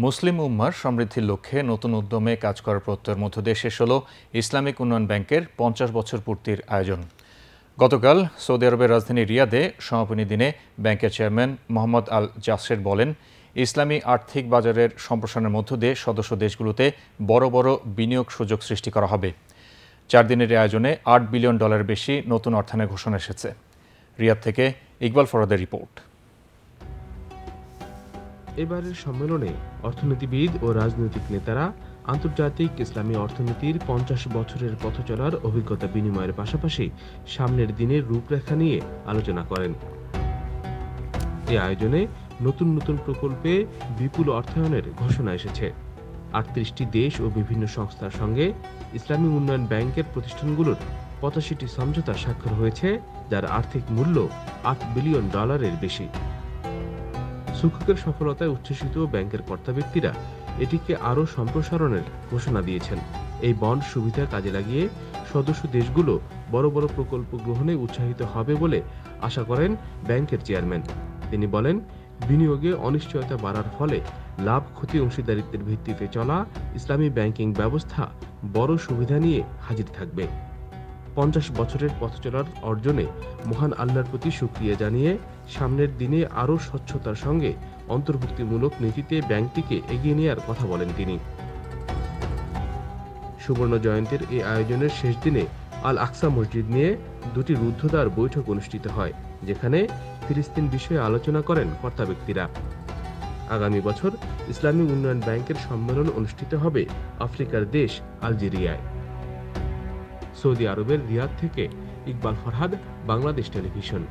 মুসলিম উম্মার সমৃদ্ধির লক্ষ্যে নতুন উদ্যমে কাজ করার প্রত্যয়ের মধ্য দিয়ে শেষ হল ইসলামিক উন্নয়ন ব্যাংকের ৫০ বছর পূর্তির আয়োজন। গতকাল সৌদি আরবের রাজধানী রিয়াদে সমাপনী দিনে ব্যাংকের চেয়ারম্যান মোহাম্মদ আল জাসের বলেন, ইসলামী আর্থিক বাজারের সম্প্রসারণের মধ্য দিয়ে সদস্য দেশগুলোতে বড় বড় বিনিয়োগ সুযোগ সৃষ্টি করা হবে। ৪ দিনের এই আয়োজনে $৮ বিলিয়ন বেশি নতুন অর্থায়নের ঘোষণা এসেছে। রিয়াদ থেকে ইকবাল ফরহাদের রিপোর্ট। এবারের সম্মেলনে অর্থনীতিবিদ ও রাজনৈতিক নেতারা আন্তর্জাতিক ইসলামী অর্থনীতির ৫০ বছরের পথ চলার অভিজ্ঞতা বিনিময়ের পাশাপাশি সামনের দিনের রূপরেখা নিয়ে আলোচনা করেন। এই আয়োজনে নতুন নতুন প্রকল্পে বিপুল অর্থায়নের ঘোষণা এসেছে। ৩৮টি দেশ ও বিভিন্ন সংস্থার সঙ্গে ইসলামী উন্নয়ন ব্যাংকের প্রতিষ্ঠানগুলোর ৮৫টি সমঝোতা স্বাক্ষর হয়েছে, যার আর্থিক মূল্য $৮ বিলিয়ন বেশি। সুকুকের সফলতায় উচ্ছ্বসিত ব্যাংকের কর্তা ব্যক্তিরা এটিকে আরও সম্প্রসারণের ঘোষণা দিয়েছেন। এই বন্ড সুবিধা কাজে লাগিয়ে সদস্য দেশগুলো বড় বড় প্রকল্প গ্রহণে উৎসাহিত হবে বলে আশা করেন ব্যাংকের চেয়ারম্যান। তিনি বলেন, বিনিয়োগে অনিশ্চয়তা বাড়ার ফলে লাভ ক্ষতি অংশীদারিত্বের ভিত্তিতে চলা ইসলামী ব্যাংকিং ব্যবস্থা বড় সুবিধা নিয়ে হাজির থাকবে। ৫০ বছরের পথ চলার অর্জনে মহান আল্লাহর প্রতি শুকরিয়া জানিয়ে সামনের দিনে আরও স্বচ্ছতার সঙ্গে অন্তর্ভুক্তিমূলক নীতিতে ব্যাংকটিকে এগিয়ে নেওয়ার কথা বলেন তিনি। সুবর্ণ জয়ন্তীর এই আয়োজনের শেষ দিনে আল আকসা মসজিদ নিয়ে দুটি রুদ্ধদ্বার বৈঠক অনুষ্ঠিত হয়, যেখানে ফিলিস্তিন বিষয়ে আলোচনা করেন কর্তা ব্যক্তিরা। আগামী বছর ইসলামী উন্নয়ন ব্যাংকের সম্মেলন অনুষ্ঠিত হবে আফ্রিকার দেশ আলজেরিয়ায়। সৌদি আরবের রিয়াদ থেকে ইকবাল ফরহাদ, বাংলাদেশ টেলিভিশন।